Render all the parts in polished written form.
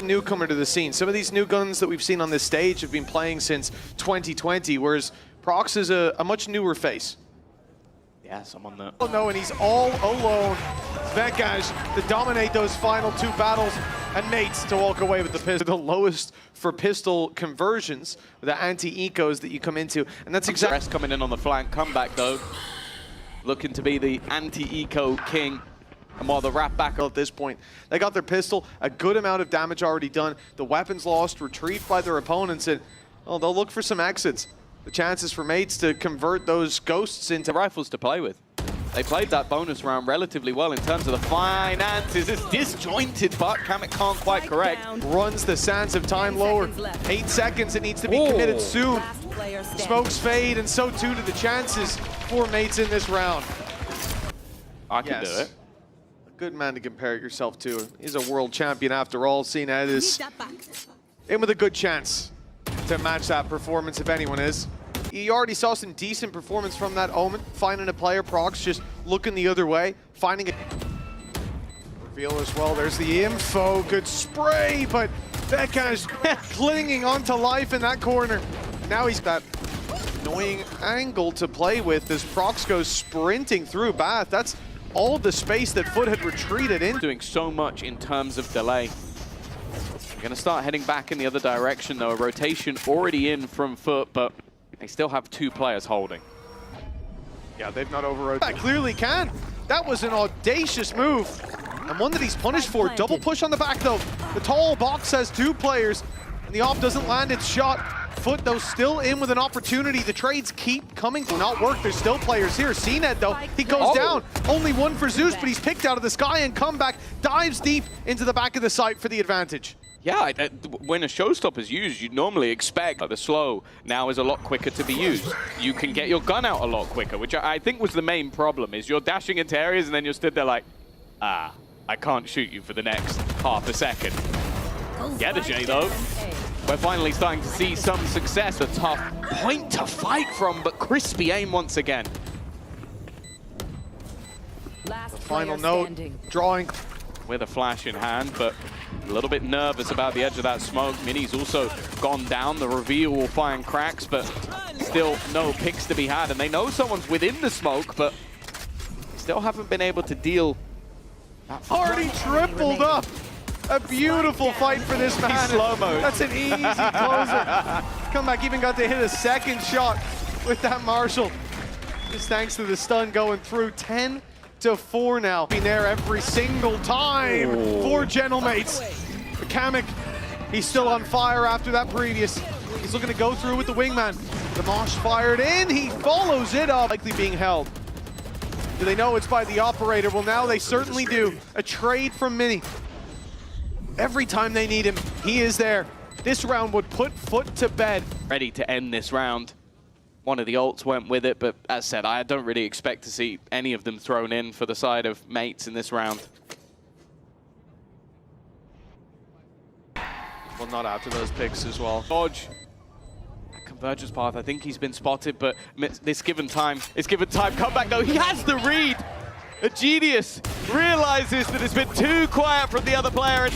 Newcomer to the scene. Some of these new guns that we've seen on this stage have been playing since 2020, whereas Prox is a much newer face. Yeah, someone that... Oh no, and he's all alone. Vekaj to dominate those final two battles, and Mates to walk away with the pistol. The lowest for pistol conversions, the anti-ecos that you come into, and that's exactly... Rest coming in on the flank, comeback though. Looking to be the anti-eco king. And while the wrap back at this point, they got their pistol, a good amount of damage already done, the weapons lost, retrieved by their opponents, and well, they'll look for some exits. The chances for Mates to convert those ghosts into rifles to play with. They played that bonus round relatively well in terms of the finances. It's disjointed, but Kamek can't quite correct. Runs the sands of time lower. 8 seconds, it needs to be committed soon. Smokes fade, and so too do the chances for Mates in this round. I can do it. A good man to compare yourself to. He's a world champion after all, seen as in with a good chance to match that performance if anyone is. You already saw some decent performance from that Omen, finding a player. Prox just looking the other way, finding a reveal as well. There's the info, good spray, but Vekaj clinging onto life in that corner. Now he's that annoying angle to play with as Prox goes sprinting through Bath. That's all the space that Foot had retreated in. Doing so much in terms of delay. We're gonna start heading back in the other direction though. A rotation already in from Foot, but they still have 2 players holding. Yeah, they've not overrotated. That clearly can. That was an audacious move, and one that he's punished for. Double push on the back though. The tall box has 2 players, and the op doesn't land its shot. Foot though still in with an opportunity. The trades keep coming to not work. There's still players here. CNED though, he goes down. Only one for Zeus, but he's picked out of the sky and comeback dives deep into the back of the site for the advantage. Yeah, when a showstopper's used, you'd normally expect the slow now is a lot quicker to be used. You can get your gun out a lot quicker, which I think was the main problem, is you're dashing into areas and then you're stood there like, I can't shoot you for the next half a second. Get a J though. We're finally starting to see some success. A tough point to fight from, but crispy aim once again. The final note, drawing. With a flash in hand, but a little bit nervous about the edge of that smoke. Mini's also gone down. The reveal will find cracks, but still no picks to be had. And they know someone's within the smoke, but still haven't been able to deal. Already tripled up. A beautiful fight for this man. Slow-mo. That's an easy closer. Comeback even got to hit a second shot with that Marshall. Just thanks to the stun going through. 10-4 now. Being there every single time for Gentlemates. Kamek, he's still on fire after that previous. He's looking to go through with the wingman. The Mosh fired in, he follows it up. Likely being held. Do they know it's by the operator? Well, now they certainly do. A trade from Mini. Every time they need him, he is there. This round would put Foot to bed. Ready to end this round. One of the ults went with it, but as said, I don't really expect to see any of them thrown in for the side of Mates in this round. Well, not after those picks as well. Dodge. Convergence path, I think he's been spotted, but it's given time. Comeback though, he has the read. A genius realizes that it's been too quiet from the other player.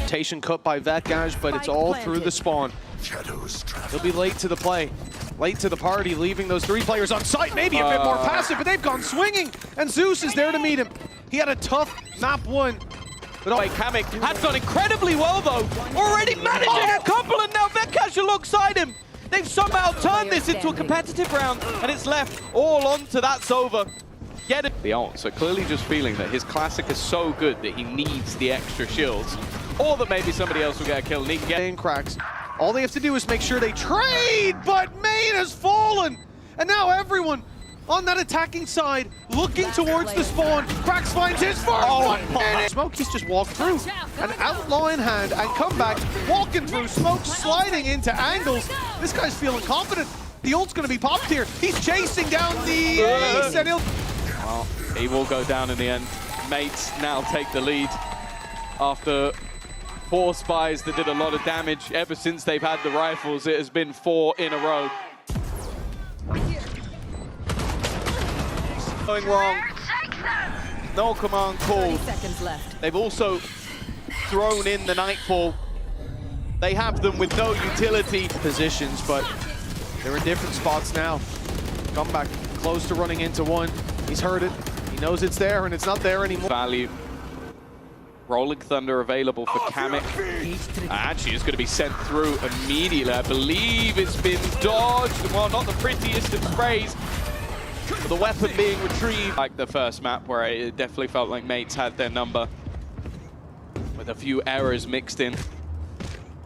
Rotation cut by Vekaj, but it's all through the spawn. He'll be late to the play, late to the party, leaving those 3 players on site. Maybe a bit more passive, but they've gone swinging, and Zeus is there to meet him. He had a tough map 1. But Kamek has done incredibly well though, already managing a couple, and now Vekaj alongside him. They've somehow turned this into a competitive round, and it's left all onto that Sova. Get it. The ult, so clearly just feeling that his classic is so good that he needs the extra shields, or that maybe somebody else will get a kill and he can get in cracks. All they have to do is make sure they trade, but Main has fallen. And now everyone on that attacking side looking towards the spawn. Cracks finds his first one. Smoke, he's just walked through. An outlaw in hand and come back, walking through. Smoke sliding into angles. This guy's feeling confident. The ult's going to be popped here. He's chasing down the ace, and well, he will go down in the end. Mates now take the lead after 4 spies that did a lot of damage. Ever since they've had the rifles, it has been 4 in a row. Going wrong. No command called. 30 seconds left. They've also thrown in the Nightfall. They have them with no utility. Positions, but they're in different spots now. Comeback close to running into one. He's heard it. He knows it's there, and it's not there anymore. Value. Rolling Thunder available for Kamek. Actually, it's going to be sent through immediately. I believe it's been dodged. Well, not the prettiest of sprays. But the weapon being retrieved. Like the first map where it definitely felt like mates had their number. With a few errors mixed in.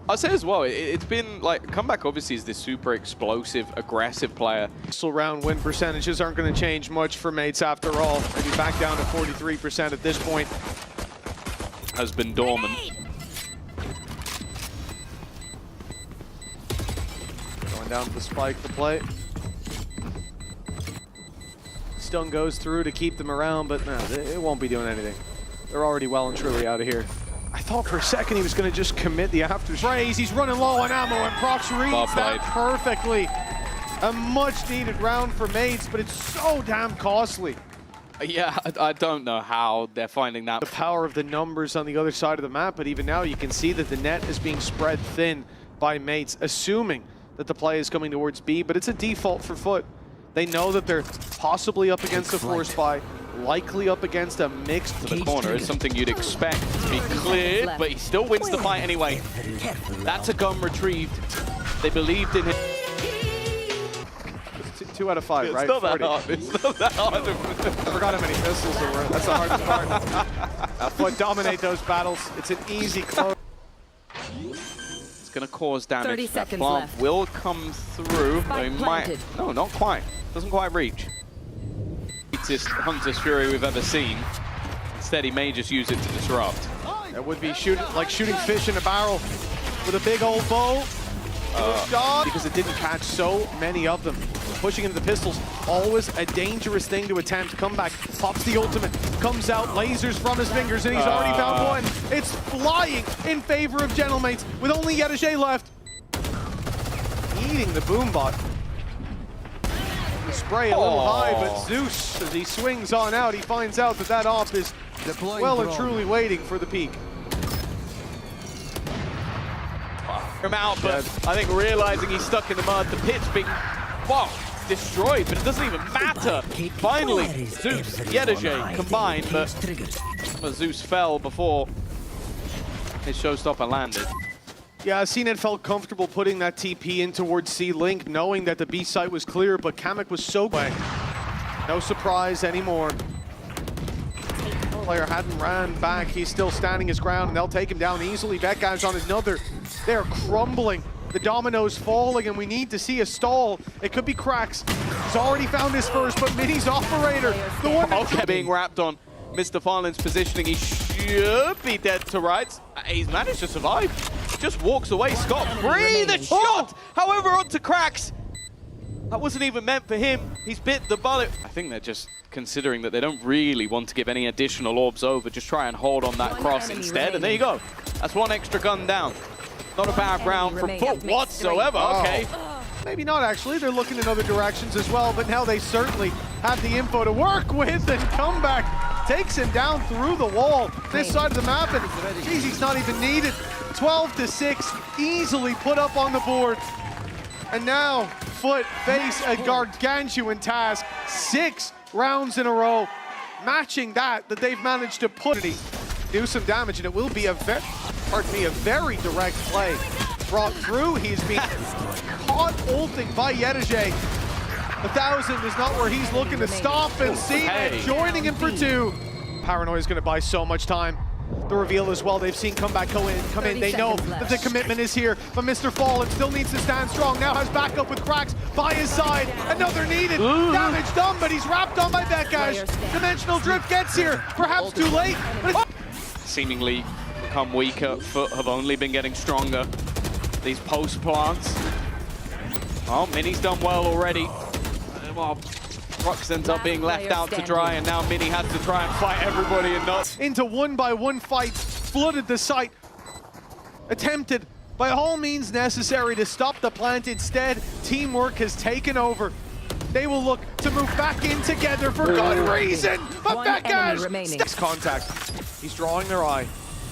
I'll say as well, it's been like, Comeback obviously is this super explosive, aggressive player. Round win percentages aren't going to change much for mates after all. Maybe back down to 43% at this point. Has been dormant. Going down to the spike to play. Stun goes through to keep them around, but no, it won't be doing anything. They're already well and truly out of here. I thought for a second he was going to just commit the after sprays. He's running low on ammo, and Prox reads that perfectly. A much-needed round for mates, but it's so damn costly. Yeah, I don't know how they're finding that. The power of the numbers on the other side of the map, but even now you can see that the net is being spread thin by mates, assuming that the play is coming towards B, but it's a default for Foot. They know that they're possibly up against a force buy, likely up against a mixed. To the corner is something you'd expect to be cleared, but he still wins the fight anyway. That's a gun retrieved. They believed in him. 2 out of 5, right? It's not that hard. It's not that hard. I forgot how many pistols there were. That's the hardest part. Foot dominate those battles. It's an easy close. It's going to cause damage. 30 that seconds plant left. will come through. They might. No, not quite. Doesn't quite reach. It's Hunter's Fury we've ever seen. Instead, he may just use it to disrupt. That would be like shooting fish in a barrel with a big old bow. Because it didn't catch so many of them. Pushing into the pistols, always a dangerous thing to attempt. Comeback, pops the ultimate, comes out, lasers from his fingers, and he's already found one. It's flying in favor of Gentlemates with only Yedajay left. Eating the boombot. The spray a little high, but Zeus, as he swings on out, he finds out that that op is well and truly waiting for the peak. Him out, but I think realizing he's stuck in the mud, the pit's being destroyed, but it doesn't even matter. Finally, Zeus, Yedajay combined, but Zeus fell before his showstopper landed. Yeah, CNET felt comfortable putting that TP in towards C-Link, knowing that the B site was clear, but Kamek was so bad. No surprise anymore. Player hadn't ran back. He's still standing his ground, and they'll take him down easily. That guy's on another. They're crumbling. The dominoes falling, and we need to see a stall. It could be Cracks. He's already found his first, but Mini's operator, the one that being wrapped on Mr. Farland's positioning, he should be dead to rights. He's managed to survive. Just walks away scot-free. The shot, however, onto Cracks. That wasn't even meant for him. He's bit the bullet. I think they're just considering that they don't really want to give any additional orbs over. Just try and hold on that cross instead. And there you go. That's one extra gun down. Not a bad round from Foot whatsoever. Okay. Maybe not, actually. They're looking in other directions as well, but now they certainly have the info to work with, and Comeback takes him down through the wall. This side of the map, and geez, he's not even needed. 12-6, easily put up on the board. And now Foot face a gargantuan task. 6 rounds in a row, matching that they've managed to do some damage, and it will be a very direct play. Brought through, he's being caught ulting by Yedajay. 1,000 is not where he's looking to stop, and CNET joining him for 2. Paranoia is going to buy so much time. The reveal as well, they've seen Comeback come in. They know that the commitment is here, but Mr. Fallen still needs to stand strong. Now has backup with Cracks by his side. Another needed. Damage done, but he's wrapped on by Bekash. Dimensional Drift gets here, perhaps too late. But seemingly become weaker. Foot have only been getting stronger. These post plants. Oh, Mini's done well already. Well, Prox ends up being left out to dry, and now Mini has to try and fight everybody and not. Into one-by-one fights, flooded the site. Attempted by all means necessary to stop the plant. Instead, teamwork has taken over. They will look to move back in together for good reason. But Bekash sticks contact. He's drawing their eye.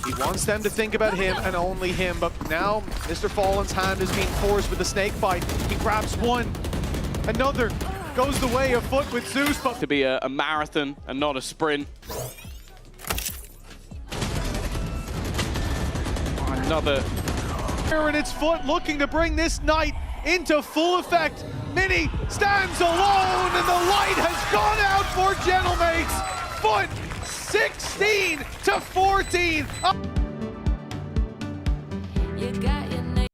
He wants them to think about him and only him, but now Mr. Fallen's hand is being forced with the snake bite. He grabs one, another goes the way of Foot with Zeus, but To be a marathon and not a sprint. Another. and it's Foot looking to bring this night into full effect. Mini stands alone, and the light has gone out for Gentlemates. Foot 16 to 14. You got your